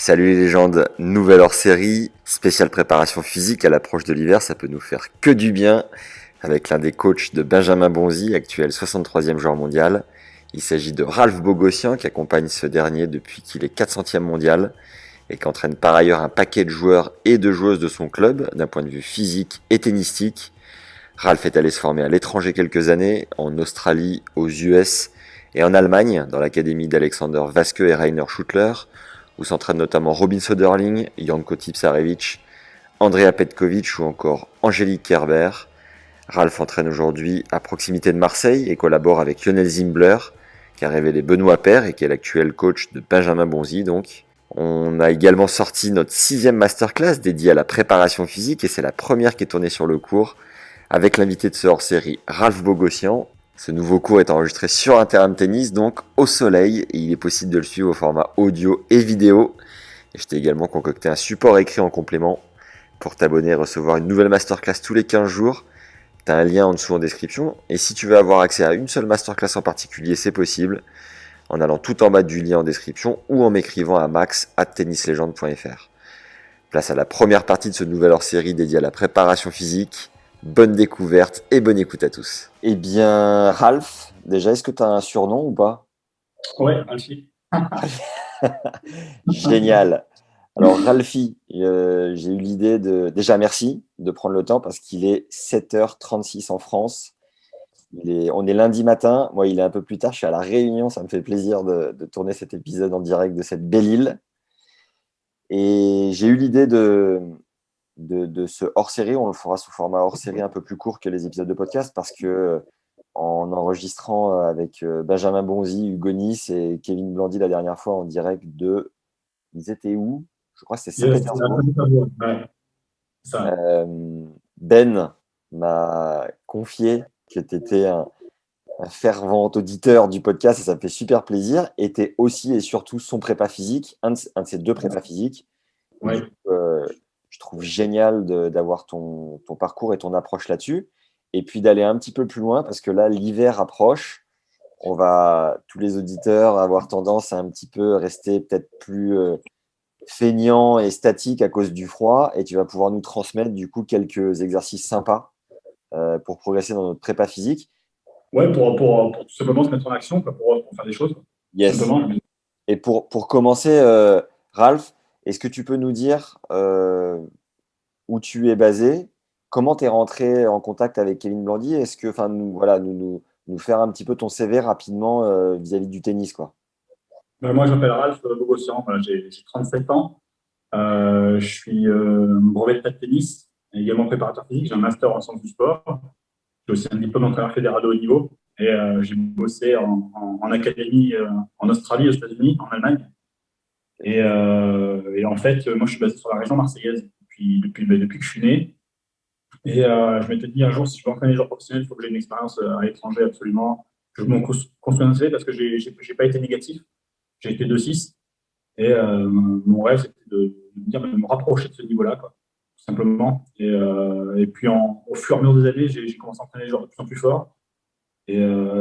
Salut les légendes, nouvelle hors-série, spéciale préparation physique à l'approche de l'hiver, ça peut nous faire que du bien, avec l'un des coachs de Benjamin Bonzi, actuel 63e joueur mondial. Il s'agit de Ralph Bogossian qui accompagne ce dernier depuis qu'il est 400e mondial et qui entraîne par ailleurs un paquet de joueurs et de joueuses de son club d'un point de vue physique et tennistique. Ralph est allé se former à l'étranger quelques années, en Australie, aux US et en Allemagne, dans l'académie d'Alexander Vaske et Rainer Schuttler, où s'entraînent notamment Robin Söderling, Janko Tipsarevic, Andrea Petkovic ou encore Angélique Kerber. Ralph entraîne aujourd'hui à proximité de Marseille et collabore avec Lionel Zimbler, qui a révélé Benoît Paire et qui est l'actuel coach de Benjamin Bonzi donc. On a également sorti notre 6e masterclass dédiée à la préparation physique et c'est la première qui est tournée sur le cours avec l'invité de ce hors-série Ralph Bogossian. Ce nouveau cours est enregistré sur un terrain de tennis, donc au soleil, et il est possible de le suivre au format audio et vidéo. Et je t'ai également concocté un support écrit en complément pour t'abonner et recevoir une nouvelle masterclass tous les 15 jours. T'as un lien en dessous en description, et si tu veux avoir accès à une seule masterclass en particulier, c'est possible, en allant tout en bas du lien en description ou en m'écrivant à max@tennislegende.fr. Place à la première partie de ce nouvel hors-série dédié à la préparation physique. Bonne découverte et bonne écoute à tous. Eh bien, Ralph, déjà, est-ce que tu as un surnom ou pas? Ouais, Alfie. Génial. Alors, Ralphie, j'ai eu l'idée de... Déjà, merci de prendre le temps parce qu'il est 7h36 en France. On est lundi matin. Moi, il est un peu plus tard. Je suis à La Réunion. Ça me fait plaisir de tourner cet épisode en direct de cette belle île. Et j'ai eu l'idée de ce hors-série. On le fera sous format hors-série un peu plus court que les épisodes de podcast parce que en enregistrant avec Benjamin Bonzi, Hugo Nice et Kevin Blandy la dernière fois en direct de... Ils étaient où? Je crois que c'est Yes, c'est la Saint-Pétersbourg. première fois. Ouais, c'est ça. Ben m'a confié que tu étais un fervent auditeur du podcast et ça me fait super plaisir. Et tu es aussi et surtout son prépa physique, un de ses deux prépas physiques. Et du Ouais. coup, je trouve génial d'avoir ton parcours et ton approche là-dessus. Et puis d'aller un petit peu plus loin parce que là, l'hiver approche. On va, tous les auditeurs, avoir tendance à un petit peu rester peut-être plus feignants et statiques à cause du froid. Et tu vas pouvoir nous transmettre du coup quelques exercices sympas pour progresser dans notre prépa physique. Ouais, pour tout simplement se mettre en action, quoi, pour faire des choses, quoi. Tout Yes. simplement. Et pour commencer, Ralph, est-ce que tu peux nous dire où tu es basé? Comment tu es rentré en contact avec Kevin Blandy? Est-ce que, enfin, voilà, nous faire un petit peu ton CV rapidement vis-à-vis du tennis, quoi. Moi, je m'appelle Ralph Bogossian. Voilà, j'ai 37 ans. Je suis brevet de tennis, et également préparateur physique. J'ai un master en sciences du sport. J'ai aussi un diplôme d'entraîneur fédéral de haut niveau. Et j'ai bossé en académie en Australie, aux États-Unis, en Allemagne. Et en fait, moi, je suis basé sur la région marseillaise depuis que je suis né. Et je m'étais dit un jour, si je veux entraîner les joueurs professionnels, il faut que j'ai une expérience à l'étranger absolument. Je veux m'en construire un CV parce que j'ai pas été négatif. J'ai été 2,6. Et mon rêve, c'était de me rapprocher de ce niveau-là, quoi, tout simplement. Et puis, au fur et à mesure des années, j'ai commencé à entraîner les joueurs de plus en plus fort. Et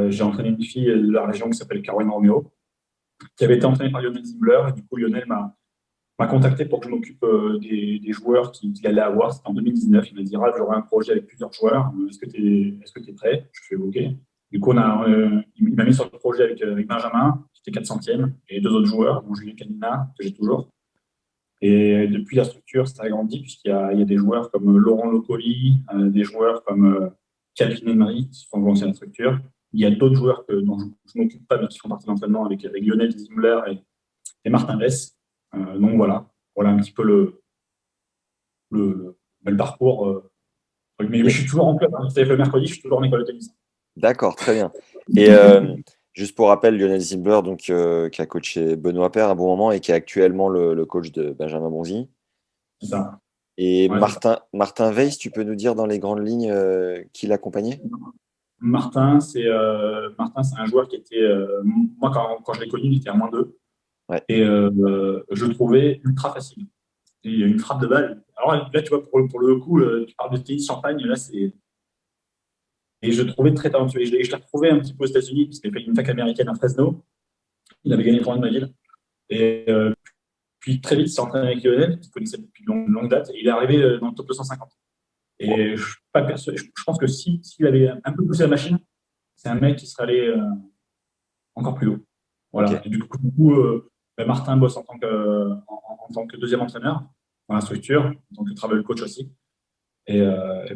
j'ai entraîné une fille de la région qui s'appelle Caroline Roméo, qui avait été entraînée par Lionel Zimbler. Et du coup, Lionel m'a contacté pour que je m'occupe des joueurs qu'il allait avoir. C'était en 2019. Il m'a dit, Raph, j'aurai un projet avec plusieurs joueurs. Est-ce que tu es prêt? Je fais OK. Du coup, il m'a mis sur le projet avec Benjamin, qui était 400e, et deux autres joueurs, dont Julien Canina, que j'ai toujours. Et depuis, la structure s'est agrandie, puisqu'il y a des joueurs comme Laurent Locoli, des joueurs comme Calvin Emery, qui font avancer la structure. Il y a d'autres joueurs dont je ne m'occupe pas, mais qui font partie de l'entraînement avec Lionel Zimmler et Martin Vess. Donc voilà un petit peu le parcours. Mais je Et- suis toujours en club. Hein. C'est le mercredi, je suis toujours en école de tennis. D'accord, très bien. Et juste pour rappel, Lionel Zimbler, donc, qui a coaché Benoît Paire à un bon moment et qui est actuellement le coach de Benjamin Bonzi. C'est ça. Et Ouais, c'est ça. Martin Weiss, tu peux nous dire dans les grandes lignes qui l'accompagnait? Martin, c'est un joueur qui était. Moi, quand je l'ai connu, il était à -2. Ouais. Et je le trouvais ultra facile. Et il y a une frappe de balle. Alors là, tu vois, pour le coup, tu parles de tennis champagne, là, c'est. Et je le trouvais très talentueux. Et je l'ai retrouvé un petit peu aux États-Unis, parce qu'il a fait une fac américaine à Fresno. Il avait gagné le tournoi de ma ville. Et Puis très vite, il s'est entraîné avec Lionel, qu'il connaissait depuis longue date, et il est arrivé dans le top 250. Et je, suis pas je pense que s'il avait un peu poussé la machine, c'est un mec qui serait allé encore plus haut. Ok. Voilà. Et du coup, Martin bosse en tant que deuxième entraîneur dans la structure, en tant que travel coach aussi. Et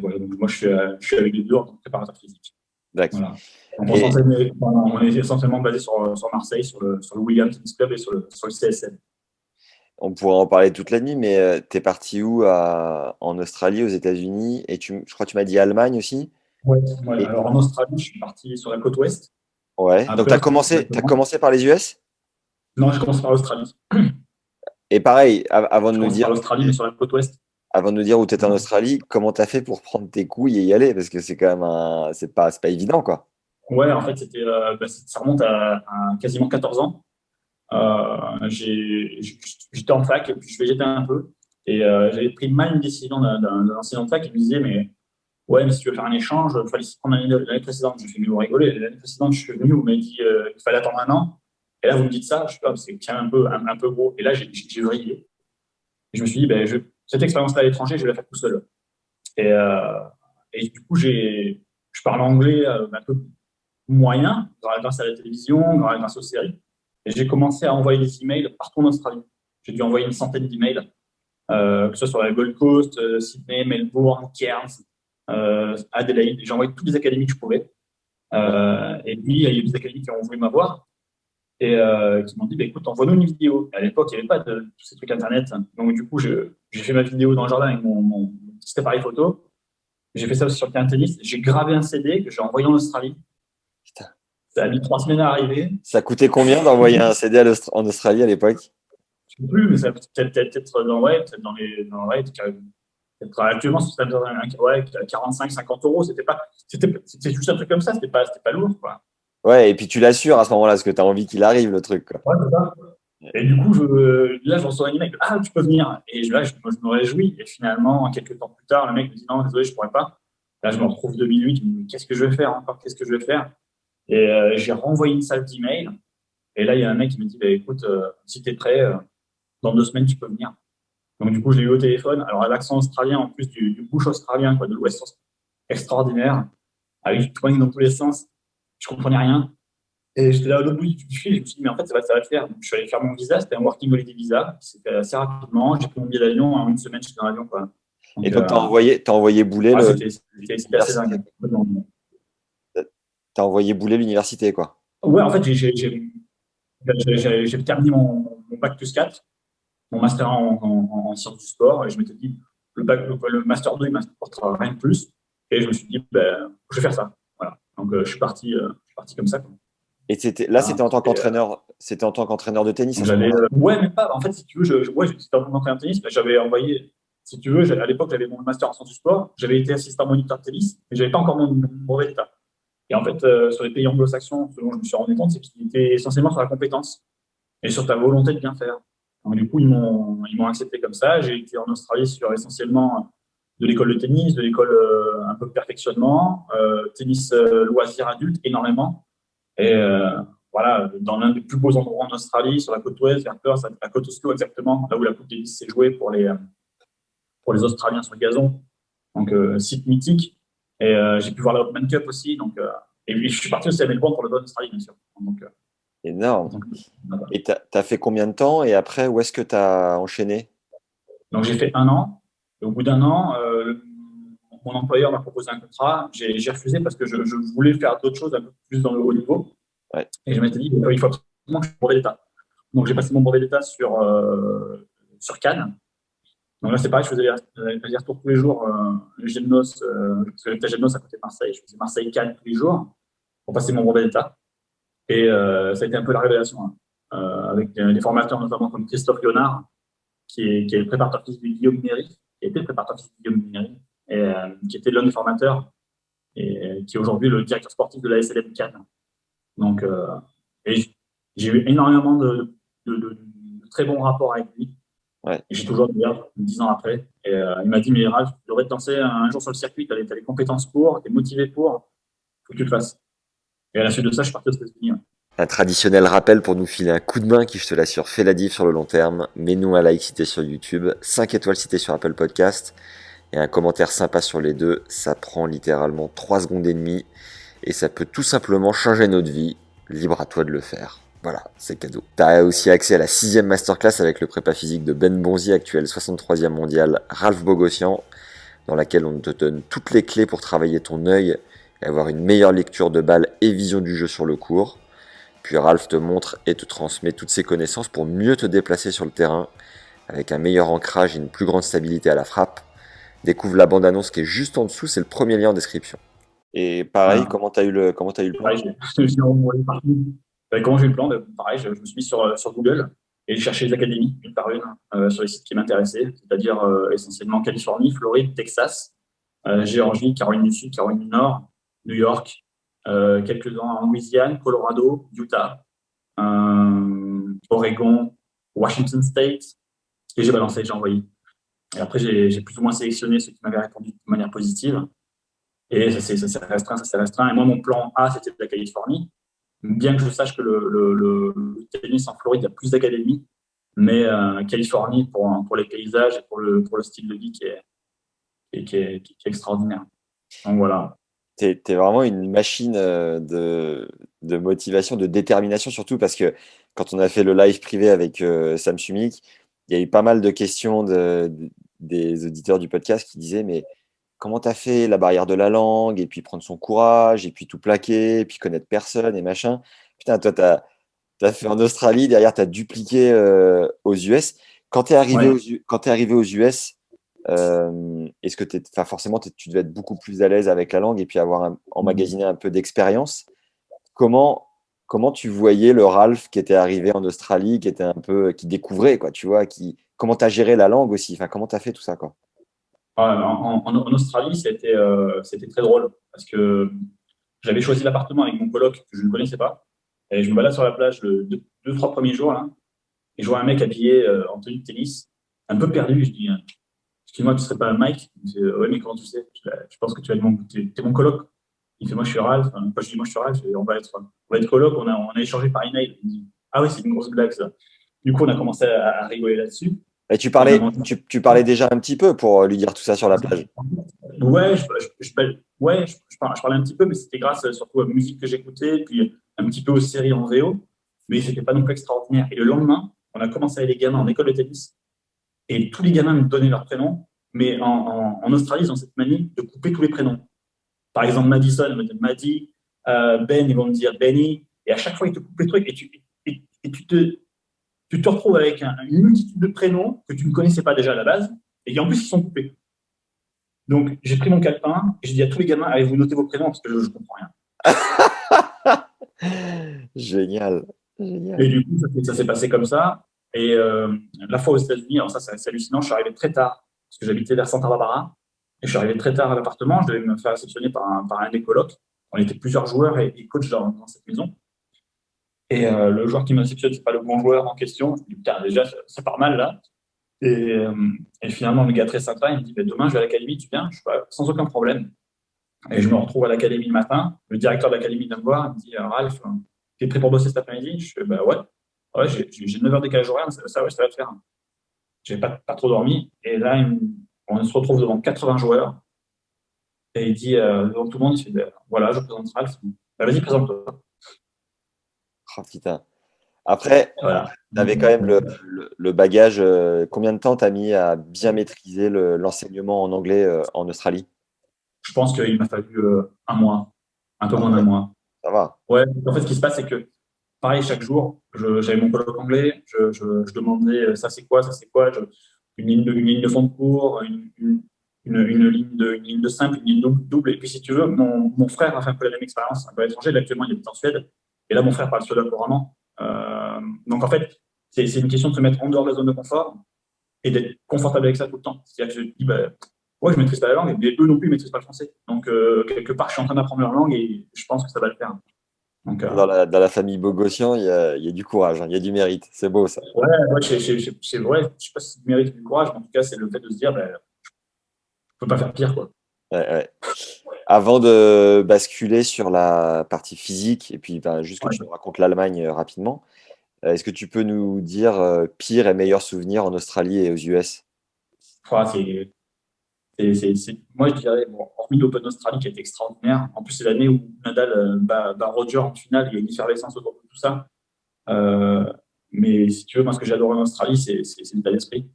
voilà, donc moi je suis avec les deux en tant que préparateur physique. D'accord. Voilà. Donc Et on est essentiellement basé sur Marseille, sur le William Tennis Club et sur le CSM. on pourrait en parler toute la nuit, mais t'es parti où en Australie, aux États-Unis, et je crois que tu m'as dit Allemagne aussi. Ouais. Ouais. Et, Alors en Australie, je suis parti sur la côte ouest. ouais. Donc Après, t'as commencé par les US? non, je commence par l'Australie. Et pareil, avant de Je nous commence dire, par l'Australie, mais sur la côte ouest. avant de nous dire où t'étais en Australie, comment t'as fait pour prendre tes couilles et y aller? Parce que c'est quand même c'est pas évident, quoi. Ouais, en fait, ça remonte à quasiment 14 ans. J'étais en fac et puis je végétais un peu. Et j'avais pris mal une décision d'un enseignant de fac qui me disait, mais ouais, mais si tu veux faire un échange, il fallait s'y prendre l'année précédente. J'ai fait, mais vous rigolez. L'année précédente, je suis venu, vous m'avez dit qu'il fallait attendre un an. Et là, vous me dites ça, je suis pas, c'est quand même un peu gros. Et là, j'ai vrillé. Et je me suis dit, ben, cette expérience-là à l'étranger, je vais la faire tout seul. Et, euh, et du coup, je parle anglais un peu moyen, grâce à la télévision, grâce aux séries. Et j'ai commencé à envoyer des emails partout en Australie. J'ai dû envoyer une centaine d'emails, que ce soit sur la Gold Coast, Sydney, Melbourne, Cairns, Adelaide. J'ai envoyé toutes les académies que je pouvais. Et puis, il y a eu des académies qui ont voulu m'avoir et qui m'ont dit, bah, écoute, envoie-nous une vidéo. À l'époque, il n'y avait pas de tous ces trucs Internet. Donc, du coup, j'ai fait ma vidéo dans le jardin avec mon petit appareil photo. J'ai fait ça aussi sur le terrain de tennis. J'ai gravé un CD que j'ai envoyé en Australie. Putain. Ça a mis 3 semaines à arriver. Ça coûtait combien d'envoyer un CD en Australie à l'époque? Je ne sais plus, mais ça peut-être peut-être peut-être actuellement, ça peut être ouais, 45, 50 euros. C'était juste un truc comme ça, c'était pas lourd, quoi. Ouais, et puis tu l'assures à ce moment-là, parce que t'as envie qu'il arrive, le truc, quoi. Ouais, c'est ça. Et du coup, là, je reçois un email, ah, tu peux venir. Et là, je me réjouis. Et finalement, quelques temps plus tard, le mec me dit, non, désolé, je pourrais pas. Là, je me retrouve 2008, je me dis, qu'est-ce que je vais faire encore? Qu'est-ce que je vais faire? Et j'ai renvoyé une salle d'email. Et là, il y a un mec qui me dit, bah, écoute, si tu es prêt, dans 2 semaines, tu peux venir. Donc, du coup, je l'ai eu au téléphone. Alors, à l'accent australien, en plus du bush australien, quoi, de l'Ouest extraordinaire, avec du twang dans tous les sens. Je comprenais rien. Et j'étais là au l'autre bout du fil. Et je me suis dit, mais en fait, ça va le faire. Donc, je suis allé faire mon visa. C'était un working holiday visa. C'était assez rapidement. J'ai pris mon billet d'avion. En une semaine, j'étais dans l'avion, quoi. Et Donc, donc t'as envoyé bouler c'était assez l'université. dingue. T'as envoyé bouler l'université, quoi. Ouais, en fait, j'ai terminé mon bac plus 4, mon master en sciences du sport. Et je m'étais dit, le master 2, il m'apportera rien de plus. Et je me suis dit, ben, je vais faire ça. Voilà. Donc, je suis parti comme ça, quoi. Et là, Hein. c'était en tant qu'entraîneur de tennis Donc, à ce moment-là. ouais, même pas. En fait, si tu veux, ouais, j'étais en train de tennis, mais j'avais envoyé, si tu veux, à l'époque, j'avais mon master en sciences du sport. J'avais été assistant moniteur de tennis, mais j'avais pas encore mon brevet d'état. Et en fait, sur les pays anglo-saxons, ce dont je me suis rendu compte, c'est qu'ils étaient essentiellement sur la compétence et sur ta volonté de bien faire. Donc, du coup, ils m'ont accepté comme ça. J'ai été en Australie sur essentiellement de l'école de tennis, de l'école un peu de perfectionnement, tennis loisir adulte énormément. Et voilà, dans l'un des plus beaux endroits en Australie, sur la côte ouest, vers Perth, à côte Oslo exactement, là où la Coupe Davis s'est jouée pour les Australiens sur le gazon. Donc, site mythique. Et j'ai pu voir la Open Cup aussi. Donc, et puis, je suis parti aussi à Melbourne pour le Don Australie, bien sûr. Énorme. Donc, voilà. Et t'as fait combien de temps? Et après, où est-ce que t'as enchaîné? Donc, j'ai fait un an. Et au bout d'un an, mon employeur m'a proposé un contrat. J'ai refusé parce que je voulais faire d'autres choses un peu plus dans le haut niveau. Ouais. Et je m'étais dit, il faut absolument que je fasse mon brevet d'État. Donc, j'ai passé mon brevet d'État sur Cannes. Donc là, c'est pareil, je faisais les retours tous les jours, le Gémenos, parce que j'étais à Gémenos à côté de Marseille. Je faisais Marseille-Cannes tous les jours pour passer mon brevet d'État. Et ça a été un peu la révélation, hein. Avec des formateurs notamment comme Christophe Léonard, qui est le préparateur physique de Guillaume Méry, qui était le préparateur physique de Guillaume Méry, et qui était l'un des formateurs, et qui est aujourd'hui le directeur sportif de la SLM Cannes. Donc, et j'ai eu énormément de très bons rapports avec lui. Ouais. Et j'ai toujours d'ailleurs 10 ans après. Et il m'a dit, mais Ralph, tu devrais te lancer un jour sur le circuit, tu as, les compétences pour, tu es motivé pour, il faut que tu le fasses. Et à la suite de ça, je suis parti aux États-Unis. Ouais. Un traditionnel rappel pour nous filer un coup de main qui, je te l'assure, fait la diff sur le long terme. Mets-nous un like si t'es sur YouTube, 5 étoiles si t'es sur Apple Podcast et un commentaire sympa sur les deux. Ça prend littéralement 3 secondes et demie et ça peut tout simplement changer notre vie. Libre à toi de le faire. Voilà, c'est cadeau. T'as aussi accès à la 6ème masterclass avec le prépa physique de Ben Bonzi, actuel 63e mondial, Ralph Bogossian, dans laquelle on te donne toutes les clés pour travailler ton œil et avoir une meilleure lecture de balle et vision du jeu sur le court. Puis Ralph te montre et te transmet toutes ses connaissances pour mieux te déplacer sur le terrain, avec un meilleur ancrage et une plus grande stabilité à la frappe. Découvre la bande-annonce qui est juste en dessous, c'est le premier lien en description. Et pareil, Voilà. comment t'as eu le plan? Pareil, j'ai envoyé partout. Comment j'ai eu le plan? Pareil, je me suis mis sur Google et j'ai cherché les académies, une par une, sur les sites qui m'intéressaient, c'est-à-dire essentiellement Californie, Floride, Texas, Géorgie, Caroline du Sud, Caroline du Nord, New York, quelques-uns en Louisiane, Colorado, Utah, Oregon, Washington State, et j'ai balancé, j'ai envoyé. Et après, j'ai plus ou moins sélectionné ceux qui m'avaient répondu de manière positive. Et ça s'est restreint, ça s'est restreint. Et moi, mon plan A, c'était de la Californie. Bien que je sache que le tennis en Floride, il y a plus d'académies, mais Californie, pour les paysages et pour le style de vie qui est extraordinaire. Donc voilà. T'es vraiment une machine de motivation, de détermination, surtout parce que quand on a fait le live privé avec Sam Sumik, il y a eu pas mal de questions des auditeurs du podcast qui disaient mais comment t'as fait la barrière de la langue et puis prendre son courage et puis tout plaquer et puis connaître personne et machin. Putain, toi, t'as fait en Australie, derrière, t'as dupliqué aux US. Ouais. Quand t'es arrivé aux US, est-ce que enfin, forcément, tu devais être beaucoup plus à l'aise avec la langue et puis avoir emmagasiné un peu d'expérience. Comment, comment tu voyais le Ralph qui était arrivé en Australie, qui était un peu, qui découvrait, quoi, tu vois, comment t'as géré la langue aussi, enfin, comment t'as fait tout ça, quoi. En Australie, c'était très drôle parce que j'avais choisi l'appartement avec mon coloc que je ne connaissais pas. Et je me balade sur la plage le 2, 3 premiers jours là, et je vois un mec habillé en tenue de tennis, un peu perdu. Je dis, excuse-moi, tu serais pas Mike? Il me dit, ouais, mais comment tu sais? Je pense que tu vas être t'es mon coloc. Il fait, moi, je suis Ralph. Enfin, je dis, moi, je suis Ralph. On va être coloc. On a échangé par email. Il me dit, ah oui, c'est une grosse blague, ça. Du coup, on a commencé à rigoler là-dessus. Et On a monté. tu parlais déjà un petit peu pour lui dire tout ça sur la plage. Ouais, je parlais un petit peu, mais c'était grâce surtout à la musique que j'écoutais, puis un petit peu aux séries en VO. Mais c'était pas non plus extraordinaire. Et le lendemain, on a commencé avec les gamins en école de tennis. Et tous les gamins me donnaient leur prénom. Mais en Australie, ils ont cette manie de couper tous les prénoms. Par exemple, Madison, elle me dit Maddy. Ben, ils vont me dire Benny. Et à chaque fois, ils te coupent les trucs. Et tu te retrouves avec une multitude de prénoms que tu ne connaissais pas déjà à la base. Et qui en plus, ils sont coupés. Donc, j'ai pris mon calepin et j'ai dit à tous les gamins, allez, vous notez vos prénoms parce que je ne comprends rien. Génial, Et génial. du coup, ça s'est passé comme ça. Et la fois aux États-Unis, alors ça, c'est hallucinant, je suis arrivé très tard parce que j'habitais vers Santa Barbara. Et je suis arrivé très tard à l'appartement. Je devais me faire réceptionner par un des colocs. On était plusieurs joueurs et coachs dans cette maison. Et le joueur qui me réceptionne, c'est pas le bon joueur en question. Je me dis, putain, déjà, ça part mal là. Et, euh, et finalement, le gars très sympa, il me dit, bah, demain, je vais à l'académie, tu viens? Je suis pas, sans aucun problème. Et je me retrouve à l'académie le matin. Le directeur de l'académie vient me voir. Il me dit, Ralph, t'es prêt pour bosser cet après-midi? Je fais, bah ouais. Ouais, j'ai 9 heures de décalage horaire, mais ça, ouais, ça va te faire. J'ai pas trop dormi. Et là, on se retrouve devant 80 joueurs. Et il dit, devant tout le monde, il fait, bah, voilà, je présente Ralph. Bah, vas-y, présente-toi. Oh, putain. Après, Voilà. tu avais quand même le bagage. Combien de temps t'as mis à bien maîtriser l'enseignement en anglais en Australie? Je pense qu'il m'a fallu un mois, un peu Ah moins d'un ouais, mois. ça va. Ouais, en fait, ce qui se passe, c'est que, pareil, chaque jour, j'avais mon colloque anglais, je demandais ça c'est quoi, une ligne de fond de cours, une ligne de simple, une ligne double. Et puis, si tu veux, mon frère a fait un peu la même expérience, un peu à l'étranger. Là, actuellement, il habite en Suède. Et là, mon frère parle suédois couramment. Donc, en fait, c'est une question de se mettre en dehors de la zone de confort et d'être confortable avec ça tout le temps. C'est-à-dire que je dis, bah, ouais, je maîtrise pas la langue, mais eux non plus, ils maîtrisent pas le français. Donc, quelque part, je suis en train d'apprendre leur langue et je pense que ça va le faire. Donc, Dans la famille Bogossian, il y a du courage, hein, il y a du mérite. C'est beau ça. ouais, ouais, c'est vrai, je sais pas si c'est du mérite ou du courage, mais en tout cas, c'est le fait de se dire, ben, je peux pas faire pire, quoi. Ouais, ouais. Avant de basculer sur la partie physique, et puis ben, juste que tu Ouais. nous racontes l'Allemagne rapidement, est-ce que tu peux nous dire pire et meilleur souvenir en Australie et aux US? Enfin, moi, je dirais, bon, hormis l'Open Australie qui est extraordinaire, en plus, c'est l'année où Nadal bat Roger en finale, il y a une effervescence autour de tout ça. Euh, mais si tu veux, moi, ce que j'adore en Australie, c'est l'état d'esprit.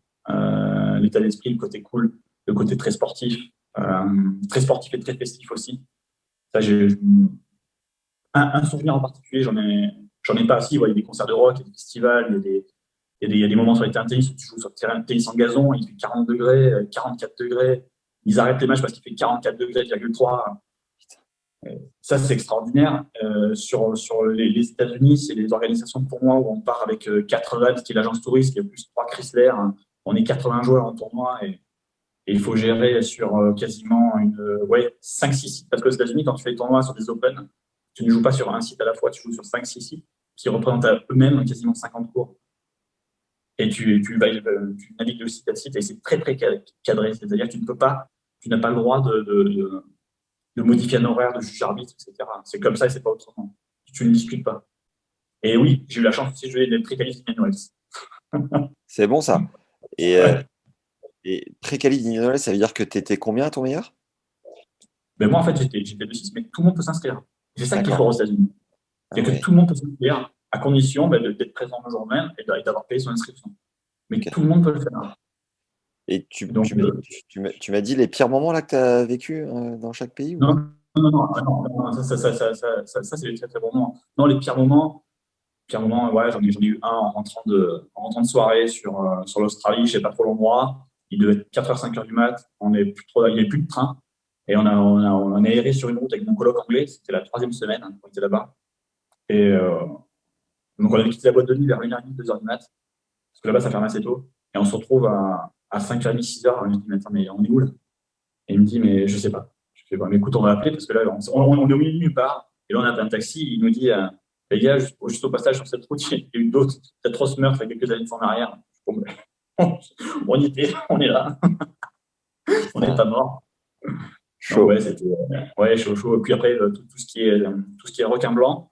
L'état d'esprit, le côté cool, le côté très sportif et très festif aussi. Ça, un souvenir en particulier, j'en ai pas assis. Ouais, il y a des concerts de rock, il y a des festivals, il y a des moments sur les terrains de tennis où tu joues sur le terrain de tennis en gazon, il fait 40 degrés, 44 degrés. Ils arrêtent les matchs parce qu'il fait 44 degrés,3. Ça, c'est extraordinaire. Sur les États-Unis, c'est les organisations de tournois où on part avec 4 vannes, qui est l'agence touriste, qui est plus 3 Chrysler. On est 80 joueurs en tournoi et il faut gérer sur quasiment ouais, 5-6 sites. Parce qu'aux États-Unis, quand tu fais des tournois sur des Open, tu ne joues pas sur un site à la fois, tu joues sur 5-6 sites qui représentent à eux-mêmes quasiment 50 cours. Et tu navigues de site à site et c'est très très cadré. C'est-à-dire que tu n'as pas le droit de modifier un horaire, de juge arbitre, etc. C'est comme ça et c'est pas autrement. Tu ne discutes pas. Et oui, j'ai eu la chance aussi de jouer d'être pré-qualifié d'Indian Wells. C'est bon ça. Et, Ouais. pré-qualif d'Indianola, ça veut dire que tu étais combien à ton meilleur? Mais moi, en fait, j'étais de 6, mais tout le monde peut s'inscrire. C'est ça qui est D'accord. fort aux États-Unis. Ah C'est que ouais. tout le monde peut s'inscrire à condition d'être présent le jour même et d'avoir payé son inscription. Mais Ok. tout le monde peut le faire. Et Donc, tu m'as dit les pires moments là que tu as vécu dans chaque pays ou non, pas? non, ça, c'est les très très bons moments. Non, les pires moments, ouais, j'en ai eu un en rentrant de soirée sur l'Australie, je sais pas trop l'endroit. Il devait être 4h, 5h du mat. Il n'y avait plus de train. Et on a erré sur une route avec mon coloc anglais. C'était la troisième semaine qu'on était là-bas. Et donc, on avait quitté la boîte de nuit vers 1h30, 2h du mat. Parce que là-bas, ça ferme assez tôt. Et on se retrouve à 5h30, 6h. Je me dis, mais attends, mais on est où là? Et il me dit, mais je sais pas. Je fais, bah, mais écoute, on va appeler parce que là, on est au milieu de nulle part. Et là, on appelle un taxi. Il nous dit, les gars, juste au passage sur cette route, il y a eu d'autres atroces meurtres il y a quelques années en arrière. Bon, ben, on y était, on est là, on n'est Putain, pas mort. Donc, chaud. ouais, c'était ouais, chaud, chaud. Et puis après, tout ce qui est requin blanc,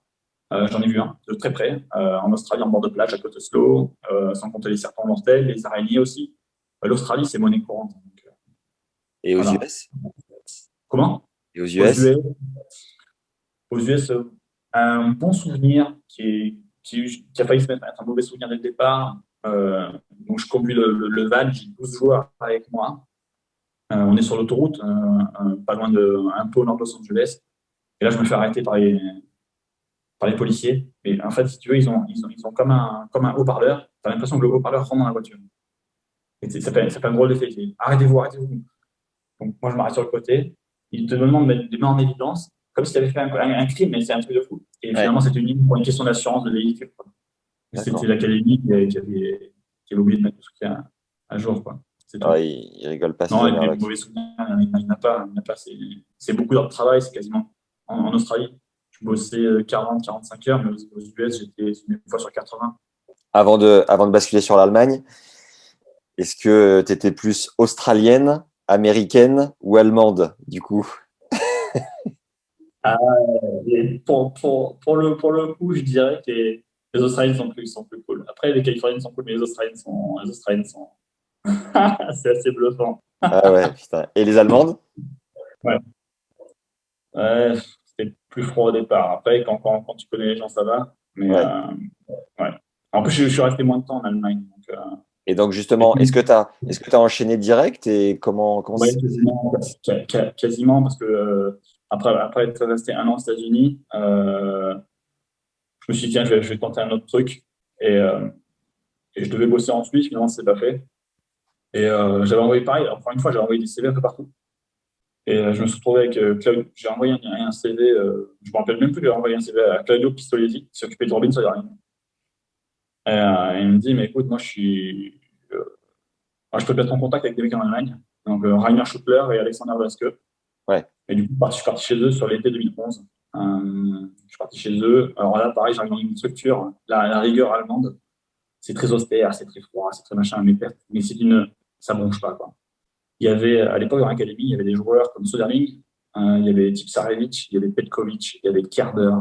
j'en ai vu un de très près, en Australie, en bord de plage, à Cottesloe, sans compter les serpents mortels, les araignées aussi. L'Australie, c'est monnaie courante. Donc, Et aux voilà. US? Comment? Et aux Aux US? US, aux US, un bon souvenir qui a failli se mettre à être un mauvais souvenir dès le départ. Donc, je conduis le van, j'ai 12 joueurs avec moi. On est sur l'autoroute, pas loin un peu au nord de Los Angeles. Et là, je me fais arrêter par les policiers. Et en fait, si tu veux, ils ont comme un haut-parleur. Tu as l'impression que le haut-parleur rentre dans la voiture. Et ça fait un drôle d'effet. Ils disent, arrêtez-vous, arrêtez-vous. Donc, moi, je m'arrête sur le côté. Ils te demandent de mettre des mains en évidence, comme si tu avais fait un crime, mais c'est un truc de fou. Et Ouais, finalement, c'était pour une question d'assurance de véhicule, quoi. C'était d'accord. l'académie qui avait oublié de mettre tout ce qu'il y a à jour, quoi. C'est Ah, tout. ils rigolent pas ces Non, et puis honneurs-là. mauvais souvenir, il n'y en a pas. Il n'y en a pas. C'est beaucoup d'heures de travail, c'est quasiment. En Australie, je bossais 40-45 heures, mais aux US, j'étais une fois sur 80. Avant de basculer sur l'Allemagne, est-ce que tu étais plus australienne, américaine ou allemande, du coup? Ah, et pour le coup, je dirais que les Australiens sont plus cool. Après, les Californiens sont cool, mais les Australiens sont c'est assez bluffant. Ah ouais, putain. Et les Allemandes? Ouais. Ouais, c'était plus froid au départ. Après, quand tu connais les gens, ça va. Mais Ouais. ouais. En plus, je suis resté moins de temps en Allemagne. Donc, Et donc et justement, puis, est-ce que tu enchaîné direct et comment ça ouais, s'est passé? quasiment, parce que après être resté un an aux États-Unis, je me suis dit, tiens, je vais tenter un autre truc. Et, euh, et je devais bosser en Suisse, finalement, c'est pas fait. Et j'avais envoyé pareil, encore une fois, j'ai envoyé des CV un peu partout. Et je me suis retrouvé avec Claudio. J'ai envoyé un CV, je me rappelle même plus, j'ai envoyé un CV à Claudio Pistolesi, qui s'occupait de Robin Sodering. Et il me dit, mais écoute, moi, je peux te mettre en contact avec des mecs en Allemagne. Donc, Rainer Schuttler et Alexander Waske. Ouais. Et du coup, je suis parti chez eux sur l'été 2011. Je suis parti chez eux. Alors là, pareil, j'arrive dans une structure, la rigueur allemande. C'est très austère, c'est très froid, c'est très machin, mais ça bronche pas, quoi. Il y avait, à l'époque, dans l'académie, il y avait des joueurs comme Soderling, Il y avait Tipsarevic, il y avait Petkovic, il y avait Kerber,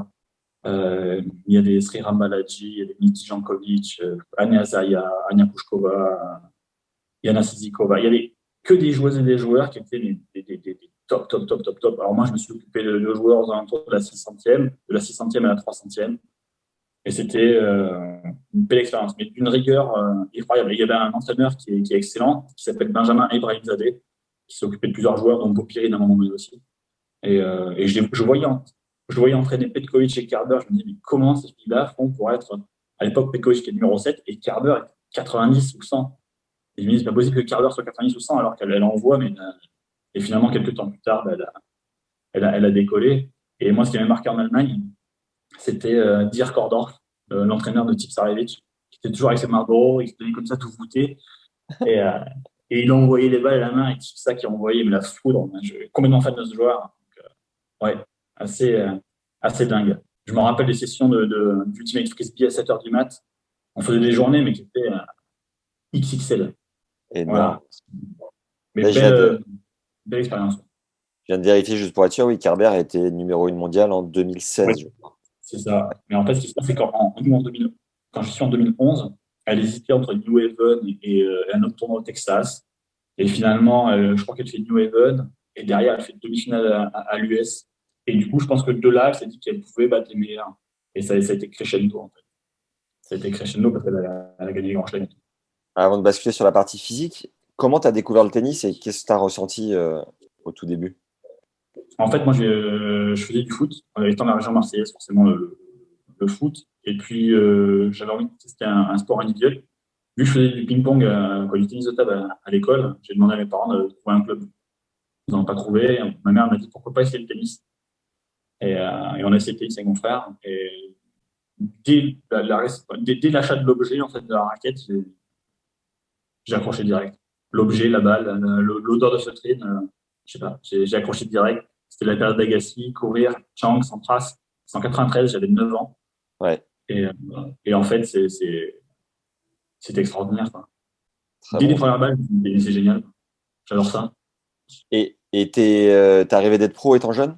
il y avait Sriram Balaji, il y avait Niki Jankovic, Ania Zaya, Ania Pushkova, Yana Sizikova. Il y avait que des joueuses et des joueurs qui étaient des top, top, top, top, top. Alors moi, je me suis occupé de joueurs aux alentours de la 600e, de la 600e à la 300e. Et c'était une belle expérience, mais d'une rigueur effroyable. Il y avait un entraîneur qui est excellent, qui s'appelle Benjamin Ibrahimzadeh, qui s'occupait de plusieurs joueurs, dont Popirine à un moment donné aussi. Et je voyais entraîner Petkovic et Kerber. Je me disais, mais comment ces filles-là font pour être, à l'époque, Petkovic qui est numéro 7 et Kerber est 90 ou 100. Et je me dis, c'est pas possible que Kerber soit 90 ou 100 alors qu'elle envoie, mais et finalement, quelques temps plus tard, bah, elle a décollé. Et moi, ce qui m'avait marqué en Allemagne, c'était Dirk Kordorf, l'entraîneur de Tipsarevic, qui était toujours avec ses Marlboro, il se tenait comme ça tout voûté. Et, euh, et il envoyait les balles à la main, et c'est ça qui envoyait mais la foudre. Je suis complètement fan de ce joueur. Donc, ouais, assez, assez dingue. Je me rappelle des sessions d'Ultimate Frisbee à 7h du mat. On faisait des journées, mais qui étaient XXL. Énorme. Voilà. Mais Là, belle expérience. je viens de vérifier juste pour être sûr, oui, Kerber était numéro 1 mondial en Oui, 2016, je crois. c'est ça. Mais en fait, ce qui se passe, c'est quand je suis en 2011, elle hésitait entre New Haven et un autre tournoi au Texas. Et finalement, je crois qu'elle fait New Haven. Et derrière, elle fait demi-finale à l'US. Et du coup, je pense que de là, elle s'est dit qu'elle pouvait battre les meilleurs. Et ça a été crescendo, en fait. Ça a été crescendo parce qu'elle a gagné les grands chelems. Avant de basculer sur la partie physique, comment tu as découvert le tennis et qu'est-ce que tu as ressenti au tout début? En fait, moi, je faisais du foot. Étant de la région marseillaise, forcément, le foot. Et puis, j'avais envie de tester un sport individuel. Vu que je faisais du ping-pong, du tennis de table à l'école, j'ai demandé à mes parents de trouver un club. Ils n'en ont pas trouvé. Ma mère m'a dit pourquoi pas essayer le tennis. Et on a essayé le tennis avec mon frère. Et dès l'achat de l'objet, en fait, de la raquette, j'ai accroché direct. L'objet, la balle, l'odeur de feutrine, je sais pas, j'ai accroché direct. C'était la période d'Agassi, courir, Chang, sans trace. C'est en 93, j'avais 9 ans. Ouais, Et, euh, et en fait, c'est extraordinaire, quoi. très Dès les bon. premières balles, c'est génial. J'adore ça. Et t'es arrivé d'être pro étant jeune?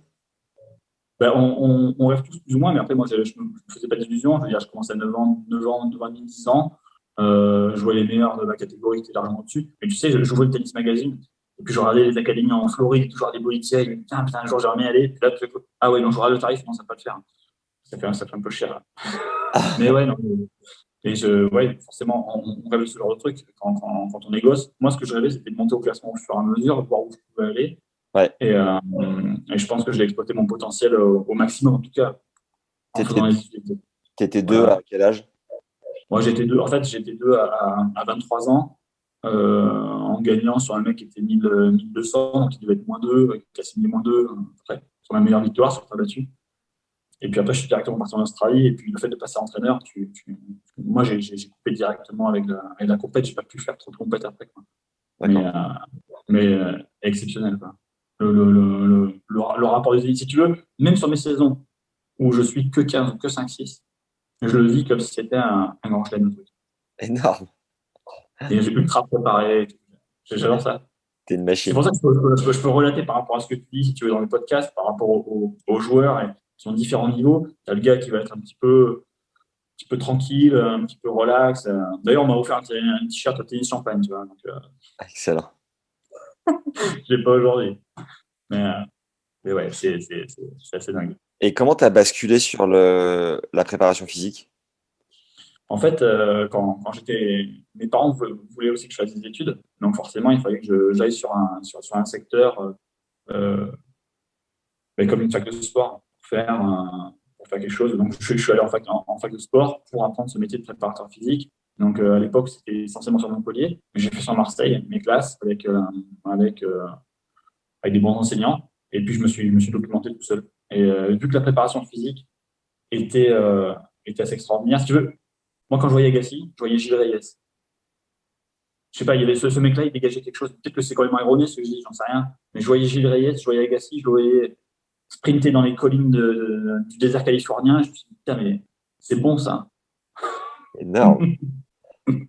Ben, on rêve tous plus ou moins, mais après, moi, je ne me faisais pas d'illusions. Je veux dire, je commençais à 9 ans, 9 ans, 9 ans et demi, 10 ans. Je voyais les meilleurs de ma catégorie qui étaient largement au-dessus. Mais tu sais, je jouais le tennis magazine. Et puis, je regardais les académies en Floride, toujours des Bolitier. Je me disais, putain, un jour, j'aimerais bien y aller. Puis là, ah ouais, non, je regarde le tarif, non, ça ne va pas le faire. Ça fait un peu cher, là. Mais ouais, non. Ouais, forcément, on rêve de ce genre de truc quand on est gosse. Moi, ce que je rêvais, c'était de monter au classement au fur et à mesure, de voir où je pouvais aller. Ouais. Et je pense que j'ai exploité mon potentiel au maximum, en tout cas, en T'étais, faisant les études. t'étais deux Voilà. à quel âge? Moi, en fait, j'étais deux à 23 ans, en gagnant sur un mec qui était 1200, donc il devait être -2, qui a signé -2, après, sur ma meilleure victoire, sur ta battue. Et puis après, je suis directement parti en Australie. Et puis le fait de passer entraîneur, moi, j'ai coupé directement avec la compète. J'ai pas pu faire trop de compète après, quoi. Mais, D'accord. exceptionnel, quoi. Le rapport des élites, si tu veux, même sur mes saisons où je suis que 15 ou que 5-6, je le vis comme si c'était un grand chelem, le truc. Énorme. Et j'ai ultra préparé. J'adore ça. T'es une C'est machine. pour ça que je peux relater par rapport à ce que tu dis, si tu veux, dans le podcast, par rapport aux joueurs qui ont différents niveaux. Tu as le gars qui va être un petit peu tranquille, un petit peu relax. D'ailleurs, on m'a offert un t-shirt au tennis champagne, tu vois. Donc, Excellent. je l'ai pas aujourd'hui. Mais, mais ouais, c'est assez dingue. Et comment tu as basculé sur la préparation physique? En fait, quand j'étais. Mes parents voulaient aussi que je fasse des études. Donc, forcément, il fallait que j'aille sur un secteur, euh, mais comme une fac de sport, pour faire quelque chose. Donc, je suis allé en fac de sport pour apprendre ce métier de préparateur physique. Donc, à l'époque, c'était essentiellement sur Montpellier. Mais j'ai fait sur Marseille, mes classes, avec, euh, avec des bons enseignants. Et puis, je me suis documenté tout seul. Et vu que la préparation physique était, euh, était assez extraordinaire, si tu veux, moi, quand je voyais Agassi, je voyais Gilles Reyes. Je sais pas, il y avait ce mec-là, il dégageait quelque chose. Peut-être que c'est quand même erroné ce que je dis, j'en sais rien. Mais je voyais Gilles Reyes, je voyais Agassi, je le voyais sprinter dans les collines du désert californien. Je me suis dit, putain, mais c'est bon ça. Énorme.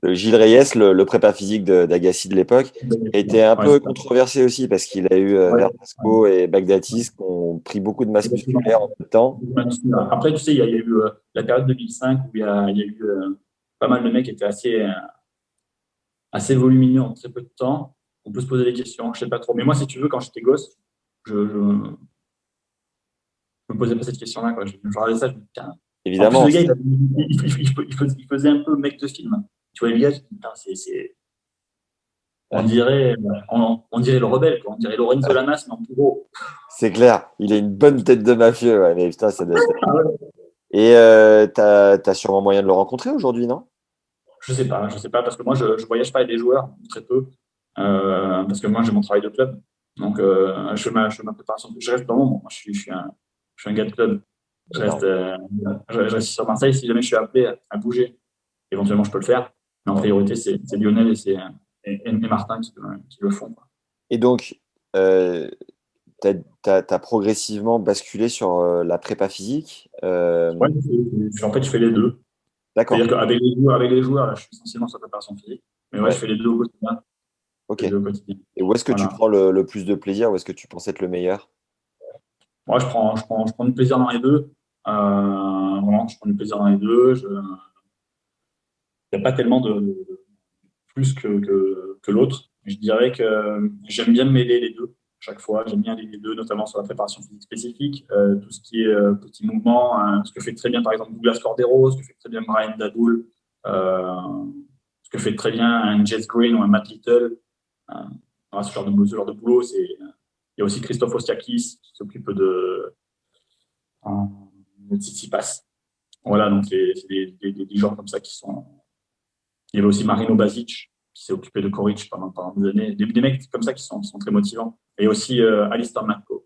Gilles Reyes, le prépa physique d'Agassi de l'époque, a été un Ouais, peu c'est ça. controversé aussi parce qu'il a eu Ouais, Verdasco et Bagdatis qui ont pris beaucoup de masse musculaire en exactement. même temps. Après, tu sais, il y a eu la période 2005 où il y a eu pas mal de mecs qui étaient assez volumineux en très peu de temps. On peut se poser des questions, je sais pas trop. Mais moi, si tu veux, quand j'étais gosse, je me posais pas cette question-là, quoi. Je regardais ça, je me dis, putain. En plus, Évidemment, le gars, il faisait un peu mec de film. Tu vois, le gars, je me dis, putain, on dirait le rebelle, quoi. On dirait Lorenzo Lamas, mais en plus gros. c'est clair. Il a une bonne tête de mafieux, ouais, mais putain, ça doit être. Ah ouais. Et t'as sûrement moyen de le rencontrer aujourd'hui, non? Je sais pas, parce que moi, je voyage pas avec des joueurs, très peu, parce que moi, j'ai mon travail de club. Donc, je fais ma préparation. Je reste dans l'ombre. Moi, je suis un gars de club. Énorme. Je reste sur Marseille. Si jamais je suis appelé à bouger, éventuellement, je peux le faire. Mais en Ouais. priorité, c'est Lionel et Martin qui le font, quoi. Et donc, euh, t'as progressivement basculé sur la prépa physique. Ouais, en fait, je fais les deux. C'est-à-dire D'accord. avec les joueurs, là, je suis essentiellement sur la préparation physique. Mais ouais, je Ouais. fais les deux au quotidien. Ok. Les deux au quotidien. Et où est-ce que tu Voilà. prends le plus de plaisir? Où est-ce que tu penses être le meilleur? Moi, je prends du plaisir dans les deux. Vraiment, je prends du plaisir dans les deux. Il n'y a pas tellement de plus que l'autre. Je dirais que j'aime bien mêler les deux chaque fois. J'aime bien les deux, notamment sur la préparation physique spécifique, tout ce qui est petits mouvements, hein, ce que fait très bien par exemple Douglas Cordero, ce que fait très bien Brian Daboul, euh, ce que fait très bien un Jess Green ou un Matt Little. Euh, voilà, ce genre de boulot, il y a aussi Christophe Ostiakis qui s'occupe de Tsitsipas. Voilà, donc c'est des gens comme ça qui sont. Il y avait aussi Marino Basic qui s'est occupé de Coric pendant des années. Des mecs comme ça qui sont très motivants. Et aussi Alistair McCall.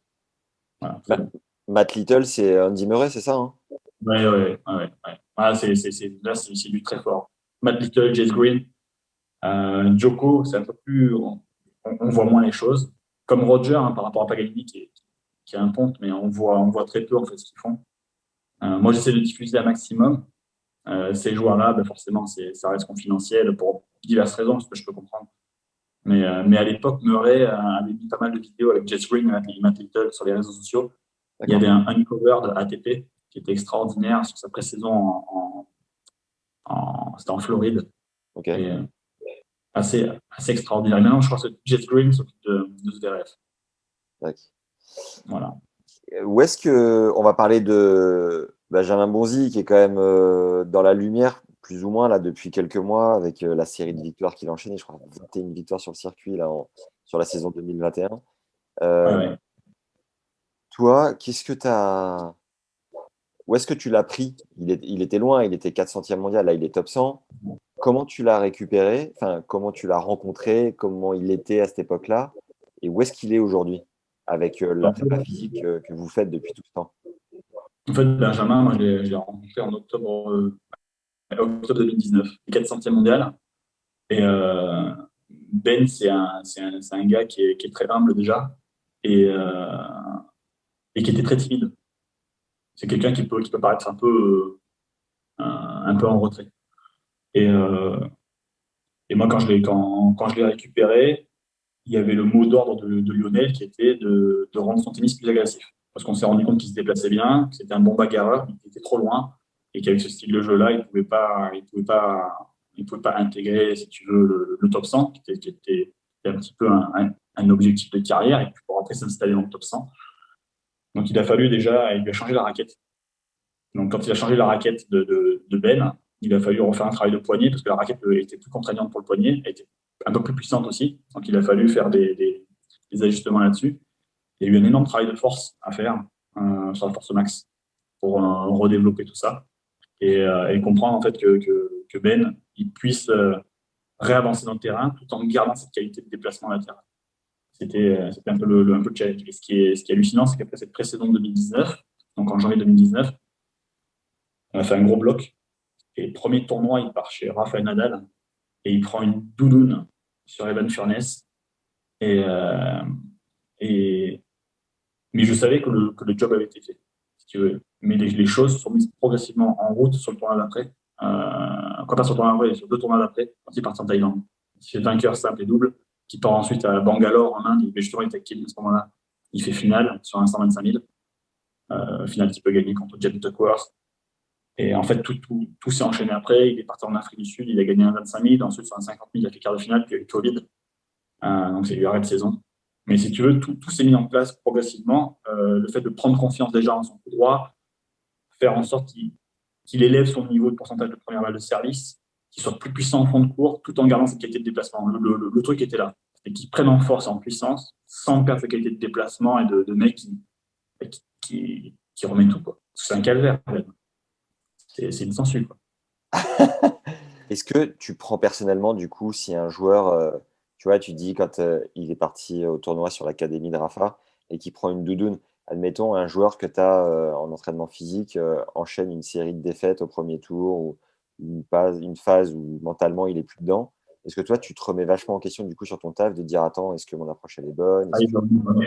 Voilà, très Ma- bon. Matt Little, c'est Andy Murray, c'est ça, hein? Ouais. Ah, là, c'est du très fort. Matt Little, Jess Green, Djoko, c'est un peu plus. On voit moins les choses. Comme Roger, hein, par rapport à Paganini, qui est un ponte, mais on voit très peu en fait ce qu'ils font. Moi, j'essaie de diffuser un maximum. Ces joueurs-là, ben forcément, ça reste confidentiel pour diverses raisons, ce que je peux comprendre. Mais à l'époque, Murray avait mis pas mal de vidéos avec Jess Green et Matt Little sur les réseaux sociaux. Il y D'accord. avait un uncover de ATP qui était extraordinaire sur sa pré-saison c'était en Floride. Ok. Et assez extraordinaire. Et maintenant, je crois que Jess Green s'occupe de Zverev. Tac. Voilà. Où est-ce que on va parler de Benjamin Bonzi, qui est quand même dans la lumière, plus ou moins, là, depuis quelques mois, avec la série de victoires qu'il a enchaîné, je crois 21 victoires sur le circuit là, sur la saison 2021. Ouais, Euh, ouais. Toi, où est-ce que tu l'as pris? Il était loin, il était 400e mondial, là il est top 100. Comment tu l'as récupéré? Enfin, comment tu l'as rencontré? Comment il était à cette époque-là? Et où est-ce qu'il est aujourd'hui avec la En prépa fait, physique que vous faites depuis tout ce temps? Benjamin, moi, je l'ai rencontré en octobre 2019, le 400e mondial. Et Ben, c'est un gars qui est très humble déjà et, et qui était très timide. C'est quelqu'un qui peut paraître un peu en retrait. Et, euh, et moi, quand je l'ai récupéré, il y avait le mot d'ordre de Lionel qui était de rendre son tennis plus agressif. Parce qu'on s'est rendu compte qu'il se déplaçait bien, que c'était un bon bagarreur, mais qu'il était trop loin et qu'avec ce style de jeu-là, il pouvait pas intégrer, si tu veux, le top 100, qui était un petit peu un objectif de carrière, et puis pour après s'installer dans le top 100. Donc il a fallu déjà, il lui a changé la raquette. Donc quand il a changé la raquette de Ben, il a fallu refaire un travail de poignet parce que la raquette était plus contraignante pour le poignet, elle était un peu plus puissante aussi. Donc il a fallu faire des ajustements là-dessus. Il y a eu un énorme travail de force à faire sur la force max pour redévelopper tout ça et comprendre en fait que Ben il puisse réavancer dans le terrain tout en gardant cette qualité de déplacement latéral. C'était un peu un peu le challenge. Et ce qui est hallucinant, c'est qu'après cette pré-saison de 2019, donc en janvier 2019, on a fait un gros bloc. Et premier tournoi, il part chez Rafael Nadal et il prend une doudoune sur Evan Furness. Et, euh, et, mais je savais que le job avait été fait, si tu veux. Mais les choses sont mises progressivement en route sur le tournoi d'après Quoi pas sur le tournoi après, sur 2 tournois d'après, quand il part en Thaïlande. Il fait vainqueur simple et double, qui part ensuite à Bangalore en Inde. Mais justement, il était actif à ce moment-là. Il fait finale sur un 125 000. Finale qu'il peut gagner contre Jeff Duckworth. Et en fait, tout s'est enchaîné après. Il est parti en Afrique du Sud, il a gagné un 25 000. Ensuite, sur un 50 000, il a fait quart de finale, puis il y a eu Covid. Donc, c'est lui arrêt de saison. Mais si tu veux, tout s'est mis en place progressivement. Le fait de prendre confiance déjà en son coup droit, faire en sorte qu'il élève son niveau de pourcentage de première balle de service, qu'il soit plus puissant en fond de cours, tout en gardant cette qualité de déplacement. Le truc était là. Et qu'il prenne en force et en puissance, sans perdre sa qualité de déplacement et de mec qui remet tout, quoi. C'est un calvaire, en fait. C'est une censure, quoi. Est-ce que tu prends personnellement, du coup, si un joueur, tu vois, tu dis quand il est parti au tournoi sur l'académie de Rafa et qu'il prend une doudoune, admettons un joueur que tu as en entraînement physique enchaîne une série de défaites au premier tour ou une phase où mentalement il est plus dedans. Est-ce que toi, tu te remets vachement en question du coup sur ton taf de dire attends, est-ce que mon approche elle est bonne? Ah,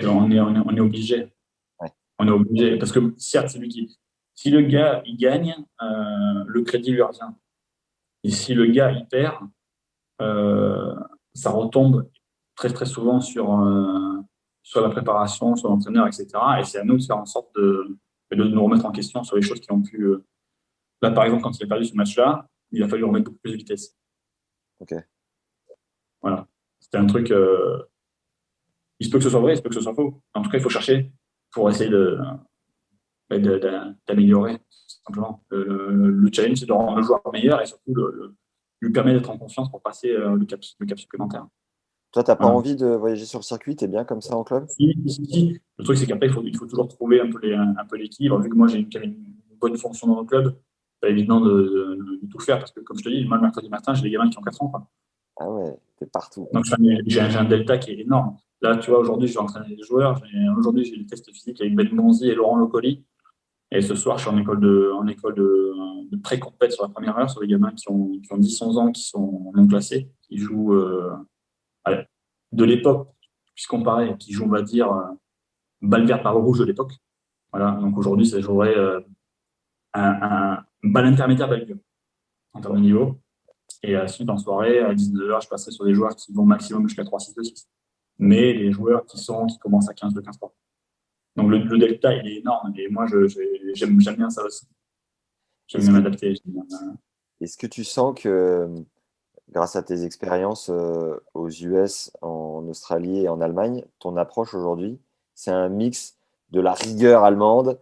on est obligé. Ouais, On est obligé. Parce que certes, c'est lui qui. Si le gars il gagne, le crédit lui revient. Et si le gars il perd, euh, ça retombe très très souvent sur la préparation, sur l'entraîneur, etc. Et c'est à nous de faire en sorte de nous remettre en question sur les choses qui ont pu. Là, par exemple, quand il a perdu ce match-là, il a fallu remettre beaucoup plus de vitesse. ok. Voilà. C'était un truc. Il se peut que ce soit vrai, il se peut que ce soit faux. En tout cas, il faut chercher pour essayer d'améliorer, tout simplement. Le challenge, c'est de rendre le joueur meilleur et surtout lui permettre d'être en confiance pour passer le cap supplémentaire. Toi, t'as pas Voilà. envie de voyager sur le circuit, t'es bien comme ça en club? Si. Le truc, c'est qu'après, il faut toujours trouver un peu l'équilibre. Vu que moi, j'ai quand même une bonne fonction dans le club, c'est pas évident de tout faire parce que, comme je te dis, moi, le mercredi matin, j'ai des gamins qui ont 4 ans, quoi. Ah ouais, t'es partout. Donc, j'ai un delta qui est énorme. Là, tu vois, aujourd'hui, je vais entraîner des joueurs. Aujourd'hui, j'ai des tests physiques avec Ben Bonzi et Laurent Locoli. Et ce soir, je suis en école de pré-compète sur la première heure, sur les gamins qui ont 10-11 ans, qui sont non classés, qui jouent allez, de l'époque, puisqu'on paraît, qui jouent, on va dire, balle verte par rouge de l'époque. Voilà, donc aujourd'hui, ça jouerait un balle intermédiaire, balle dure, en termes de niveau. Et ensuite, en soirée, à 19h, je passerai sur des joueurs qui vont maximum jusqu'à 3-6-2-6. Mais les joueurs qui commencent à 15-2-15-3. Donc le delta, il est énorme. Et moi, j'aime bien ça aussi. J'aime Est-ce bien que, m'adapter. est-ce que tu sens que grâce à tes expériences aux US, en Australie et en Allemagne, ton approche aujourd'hui, c'est un mix de la rigueur allemande,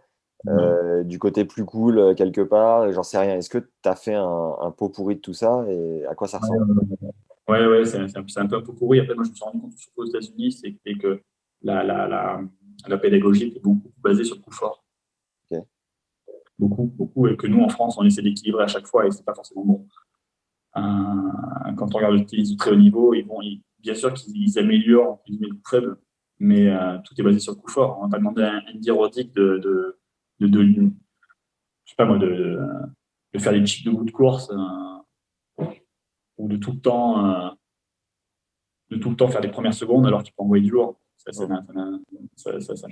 du côté plus cool quelque part, et j'en sais rien. Est-ce que tu as fait un pot pourri de tout ça et à quoi ça ressemble? Ouais, c'est un peu un peu pourri. Après, moi, je me suis rendu compte, surtout aux États-Unis, c'est que la, la, la, la pédagogie était beaucoup basée sur le coup fort. Ok. Beaucoup. Et que nous, en France, on essaie d'équilibrer à chaque fois et c'est pas forcément bon. Quand on regarde le tennis de très haut niveau, bien sûr qu'ils améliorent entre guillemets, le coup faible, mais tout est basé sur le coup fort. On va pas demander à Andy Roddick je sais pas moi, de faire des chips de bout de course ou de tout le temps faire les premières secondes alors qu'il peut envoyer du lourd. Mm. Ça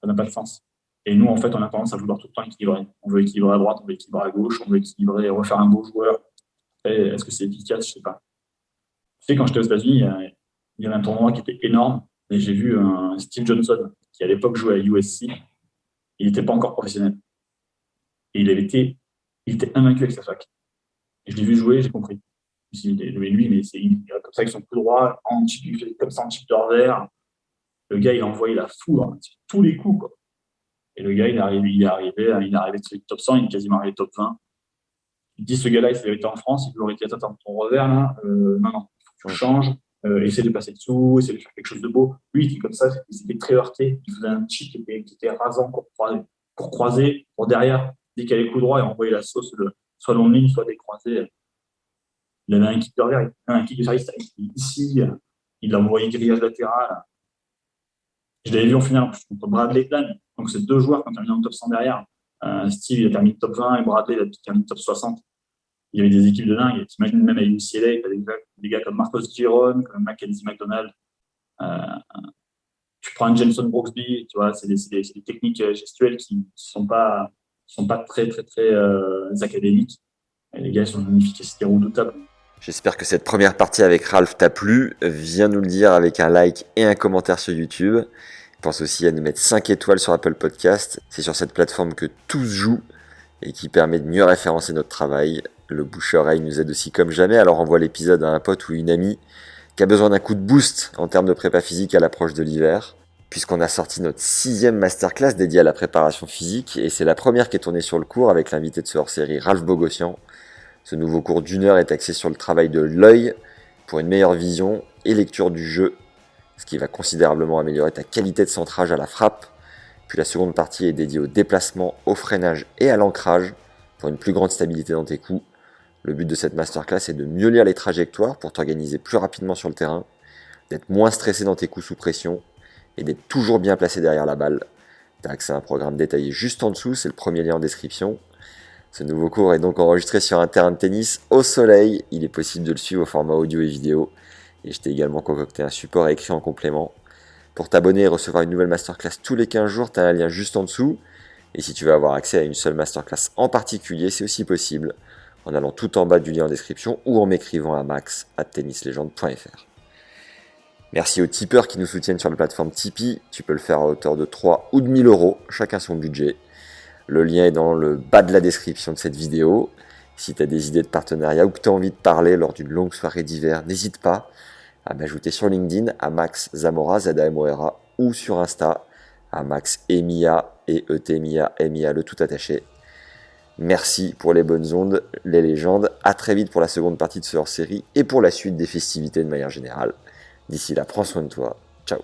n'a pas de sens. Et nous, en fait, on a tendance à vouloir tout le temps équilibrer. On veut équilibrer à droite, on veut équilibrer à gauche, on veut équilibrer, refaire un beau joueur. Et est-ce que c'est efficace? Je sais pas. Tu sais, quand j'étais aux États-Unis, il y avait un tournoi qui était énorme. Et j'ai vu un Steve Johnson, qui à l'époque jouait à USC. Il n'était pas encore professionnel. Et il était invaincu avec sa fac. Et je l'ai vu jouer, j'ai compris. Je me suis dit, mais lui, il est comme ça avec son coup droit, il fait comme ça en chip de revers. Le gars, il a envoyé la foudre, tous les coups, quoi. Et le gars, il est arrivé sur le top 100, il est quasiment arrivé top 20. Il dit, ce gars-là, il s'est été en France, il lui aurait dit, attends, ton revers, là, non, il faut que tu changes, essaie de passer dessous, essaie de faire quelque chose de beau. Lui, il était comme ça, il s'était très heurté, il faisait un chip qui était rasant pour croiser, pour derrière, dès qu'il avait coup droit, il envoyait la sauce, soit long ligne, soit décroisé. Il avait un kick de revers, un kick de service ici, il l'a envoyé grillage latéral. Je l'avais vu en finale contre Bradley Plan. Donc, c'est deux joueurs qui ont terminé en top 100 derrière. Steve, il a terminé top 20 et Bradley, il a terminé top 60. Il y avait des équipes de dingue. T'imagines même à UCLA, tu as des gars comme Marcos Giron, comme Mackenzie McDonald. Euh, tu prends un Jameson Brooksby, tu vois, c'est des techniques gestuelles qui sont pas très, très, très académiques. Et les gars, ils ont une efficacité redoutable. J'espère que cette première partie avec Ralph t'a plu. Viens nous le dire avec un like et un commentaire sur YouTube. Pense aussi à nous mettre 5 étoiles sur Apple Podcast. C'est sur cette plateforme que tout se joue et qui permet de mieux référencer notre travail. Le bouche-oreille nous aide aussi comme jamais, alors envoie l'épisode à un pote ou une amie qui a besoin d'un coup de boost en termes de prépa physique à l'approche de l'hiver. Puisqu'on a sorti notre 6e masterclass dédiée à la préparation physique, et c'est la première qui est tournée sur le cours avec l'invité de ce hors-série Ralph Bogossian. Ce nouveau cours d'1 heure est axé sur le travail de l'œil pour une meilleure vision et lecture du jeu, ce qui va considérablement améliorer ta qualité de centrage à la frappe. Puis la seconde partie est dédiée au déplacement, au freinage et à l'ancrage pour une plus grande stabilité dans tes coups. Le but de cette masterclass est de mieux lire les trajectoires pour t'organiser plus rapidement sur le terrain, d'être moins stressé dans tes coups sous pression et d'être toujours bien placé derrière la balle. Tu as accès à un programme détaillé juste en dessous, c'est le premier lien en description. Ce nouveau cours est donc enregistré sur un terrain de tennis au soleil. Il est possible de le suivre au format audio et vidéo. Et je t'ai également concocté un support à écrit en complément. Pour t'abonner et recevoir une nouvelle masterclass tous les 15 jours, tu as un lien juste en dessous. Et si tu veux avoir accès à une seule masterclass en particulier, c'est aussi possible en allant tout en bas du lien en description ou en m'écrivant à max@tennislegende.fr. Merci aux tipeurs qui nous soutiennent sur la plateforme Tipeee. Tu peux le faire à hauteur de 3 ou de 1000 euros, chacun son budget. Le lien est dans le bas de la description de cette vidéo. Si tu as des idées de partenariat ou que tu as envie de parler lors d'une longue soirée d'hiver, n'hésite pas à m'ajouter sur LinkedIn à Max Zamora, Zamora, ou sur Insta à Max Emia, E-E-T-M-I-A, M-I-A, le tout attaché. Merci pour les bonnes ondes, les légendes. À très vite pour la seconde partie de ce hors-série et pour la suite des festivités de manière générale. D'ici là, prends soin de toi. Ciao.